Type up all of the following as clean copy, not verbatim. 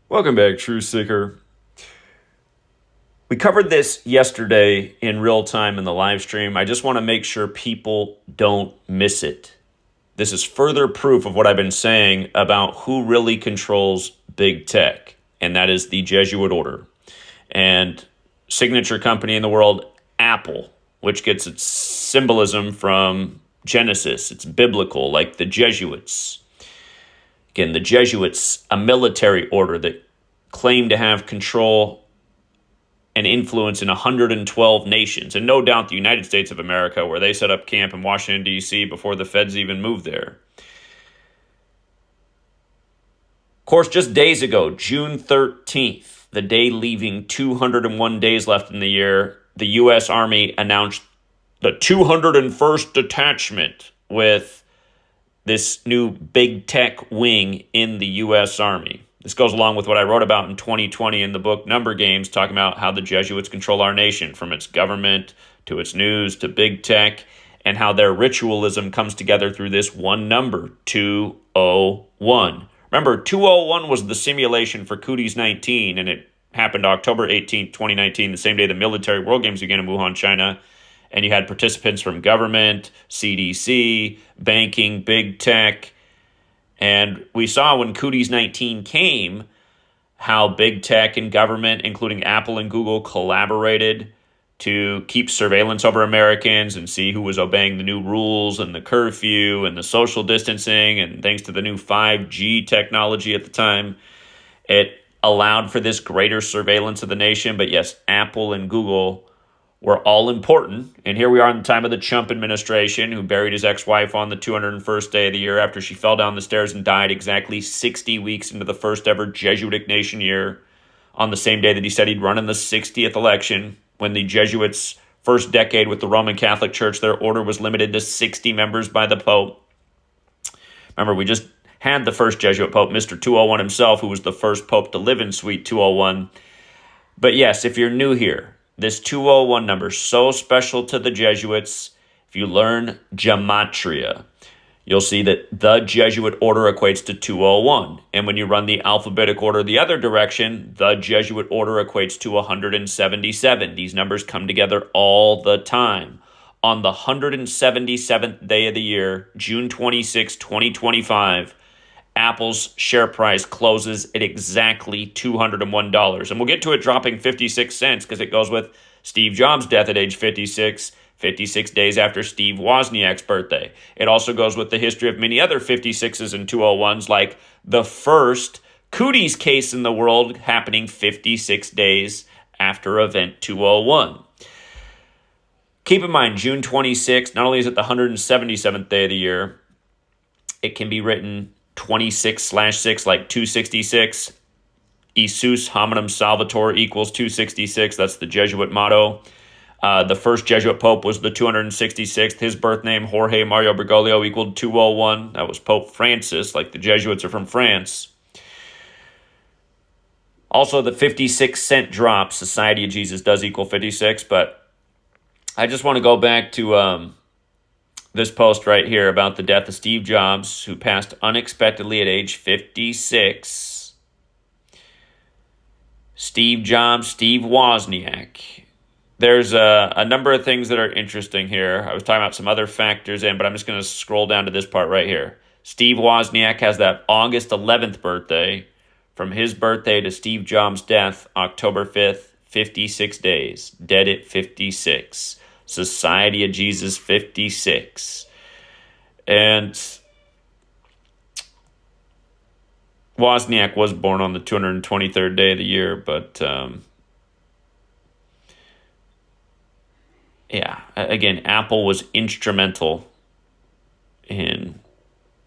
Welcome back, True Seeker. We covered this yesterday in real time in the live stream. I just want to make sure people don't miss it. This is further proof of what I've been saying about who really controls big tech, and that is the Jesuit order. And signature company in the world, Apple, which gets its symbolism from Genesis. It's biblical, like the Jesuits. Again, the Jesuits, a military order that claimed to have control and influence in 112 nations, and no doubt the United States of America, where they set up camp in Washington, D.C. before the feds even moved there. Of course, just days ago, June 13th, the day leaving 201 days left in the year, the U.S. Army announced the 201st Detachment with this new big tech wing in the U.S. Army. This goes along with what I wrote about in 2020 in the book Number Games, talking about how the Jesuits control our nation, from its government to its news to big tech, and how their ritualism comes together through this one number, 201. Remember, 201 was the simulation for Cooties 19, and it happened October 18th, 2019, the same day the military World Games began in Wuhan, China. And you had participants from government, CDC, banking, big tech. And we saw when Cooties 19 came how big tech and government, including Apple and Google, collaborated to keep surveillance over Americans and see who was obeying the new rules and the curfew and the social distancing. And thanks to the new 5G technology at the time, it allowed for this greater surveillance of the nation. But yes, Apple and Google were all important. And here we are in the time of the Trump administration, who buried his ex-wife on the 201st day of the year after she fell down the stairs and died exactly 60 weeks into the first ever Jesuitic nation year, on the same day that he said he'd run in the 60th election, when the Jesuits' first decade with the Roman Catholic Church, their order was limited to 60 members by the Pope. Remember, we just had the first Jesuit Pope, Mr. 201 himself, who was the first Pope to live in Suite 201. But yes, if you're new here, this 201 number, so special to the Jesuits. If you learn Gematria, you'll see that the Jesuit order equates to 201. And when you run the alphabetic order the other direction, the Jesuit order equates to 177. These numbers come together all the time. On the 177th day of the year, June 26, 2025, Apple's share price closes at exactly $201. And we'll get to it dropping 56 cents because it goes with Steve Jobs' death at age 56, 56 days after Steve Wozniak's birthday. It also goes with the history of many other 56s and 201s, like the first Cooties case in the world happening 56 days after event 201. Keep in mind, June 26th, not only is it the 177th day of the year, it can be written 26/6, like 266. Isus hominum salvator equals 266. That's the Jesuit motto. The first Jesuit Pope was the 266th. His birth name, Jorge Mario Bergoglio, equaled 201. That was Pope Francis, like the Jesuits are from France. Also, the 56-cent drop, Society of Jesus, does equal 56, but I just want to go back to this post right here about the death of Steve Jobs, who passed unexpectedly at age 56. Steve Jobs, Steve Wozniak. There's a number of things that are interesting here. I was talking about some other factors but I'm just going to scroll down to this part right here. Steve Wozniak has that August 11th birthday. From his birthday to Steve Jobs' death, October 5th, 56 days. Dead at 56. Society of Jesus, 56. And Wozniak was born on the 223rd day of the year, but again, Apple was instrumental in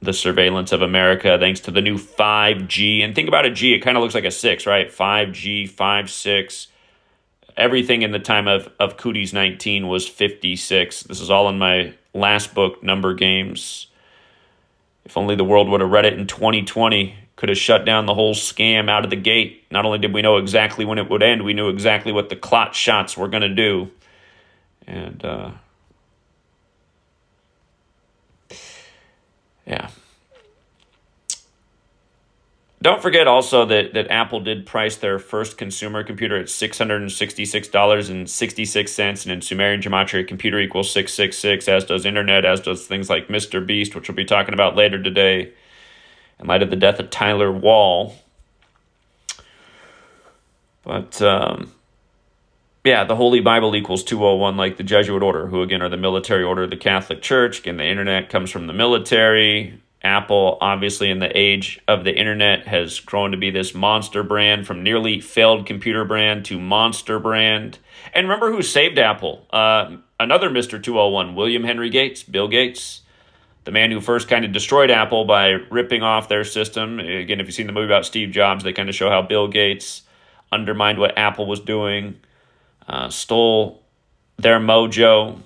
the surveillance of America thanks to the new 5G. And think about a G, it kind of looks like a 6, right? 5G, 5, 6. Everything in the time of Cooties 19 was 56. This is all in my last book, Number Games. If only the world would have read it in 2020, could have shut down the whole scam out of the gate. Not only did we know exactly when it would end, we knew exactly what the clot shots were going to do. And, Don't forget also that Apple did price their first consumer computer at $666.66, and in Sumerian gematria, computer equals 666, as does internet, as does things like Mr. Beast, which we'll be talking about later today, in light of the death of Tyler Wall. But, yeah, the Holy Bible equals 201, like the Jesuit order, who, again, are the military order of the Catholic Church. Again, the internet comes from the military. Apple, obviously, in the age of the internet, has grown to be this monster brand, from nearly failed computer brand to monster brand. And remember who saved Apple? Another Mr. 201, William Henry Gates, Bill Gates, the man who first kind of destroyed Apple by ripping off their system. Again, if you've seen the movie about Steve Jobs, they kind of show how Bill Gates undermined what Apple was doing, stole their mojo.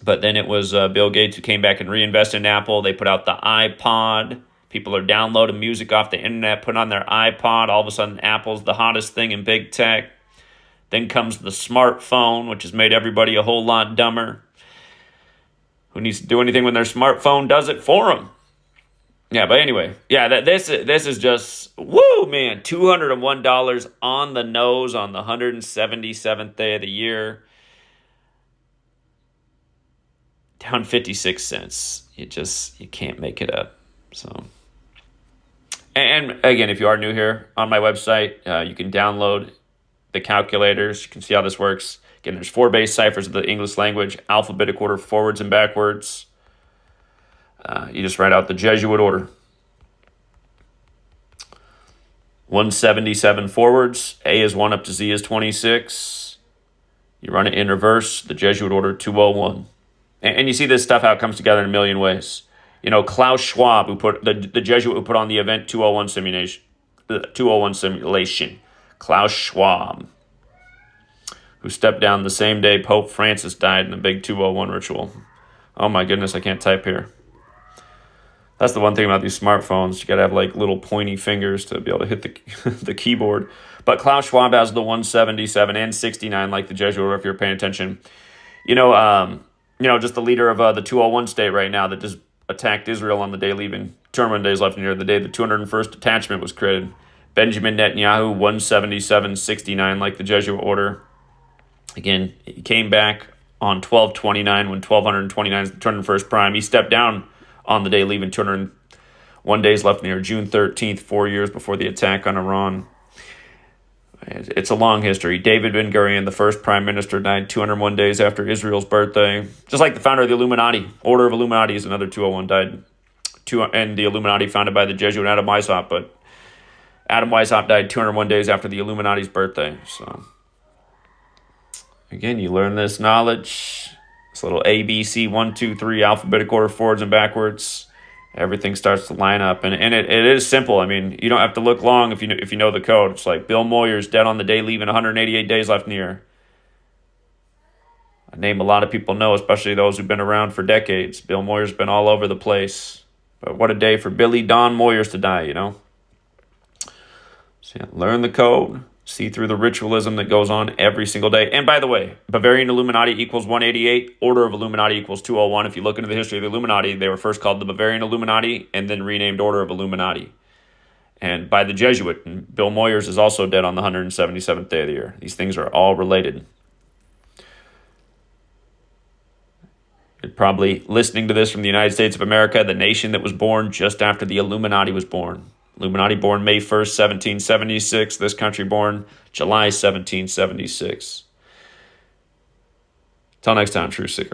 But then it was Bill Gates who came back and reinvested in Apple. They put out the iPod. People are downloading music off the internet, put on their iPod. All of a sudden, Apple's the hottest thing in big tech. Then comes the smartphone, which has made everybody a whole lot dumber. Who needs to do anything when their smartphone does it for them? Yeah, but anyway, yeah, this is just, woo, man, $201 on the nose on the 177th day of the year. Down 56 cents. You can't make it up. So, and again, if you are new here on my website, you can download the calculators. You can see how this works. Again, there's 4 base ciphers of the English language, alphabetic order, forwards and backwards. You just write out the Jesuit order. 177 forwards. A is 1 up to Z is 26. You run it in reverse. The Jesuit order 201. And you see this stuff, how it comes together in a million ways. You know, Klaus Schwab, who put the Jesuit who put on the event 201 simulation. Klaus Schwab, who stepped down the same day Pope Francis died in a big 201 ritual. Oh my goodness, I can't type here. That's the one thing about these smartphones. You got to have like little pointy fingers to be able to hit the keyboard. But Klaus Schwab has the 177 and 69, like the Jesuit order, if you're paying attention. Just the leader of the 201 state right now that just attacked Israel on the day leaving 201 days left in the year, the day the 201st detachment was created. Benjamin Netanyahu, 177.69, like the Jesuit order. Again, he came back on 12/29 when 1229 is the 201st prime. He stepped down on the day leaving 201 days left in the year, June 13th, 4 years before the attack on Iran. It's a long history. David Ben-Gurion, the first prime minister, died 201 days after Israel's birthday. Just like the founder of the Illuminati. Order of Illuminati is another 201, died. And the Illuminati founded by the Jesuit Adam Weishaupt, but Adam Weishaupt died 201 days after the Illuminati's birthday. So, again, you learn this knowledge. This little ABC 1, 2, 3 alphabetic order, forwards and backwards. Everything starts to line up, and it is simple. I mean, you don't have to look long if you know the code. It's like Bill Moyers dead on the day leaving 188 days left in the year. A name a lot of people know, especially those who've been around for decades. Bill Moyers has been all over the place. But what a day for Billy Don Moyers to die, you know? So yeah, learn the code. See through the ritualism that goes on every single day. And by the way, Bavarian Illuminati equals 188. Order of Illuminati equals 201. If you look into the history of the Illuminati, they were first called the Bavarian Illuminati and then renamed Order of Illuminati. And by the Jesuit. And Bill Moyers is also dead on the 177th day of the year. These things are all related. You're probably listening to this from the United States of America, the nation that was born just after the Illuminati was born. Illuminati born May 1st, 1776. This country born July 1776. Till next time, True Seeker.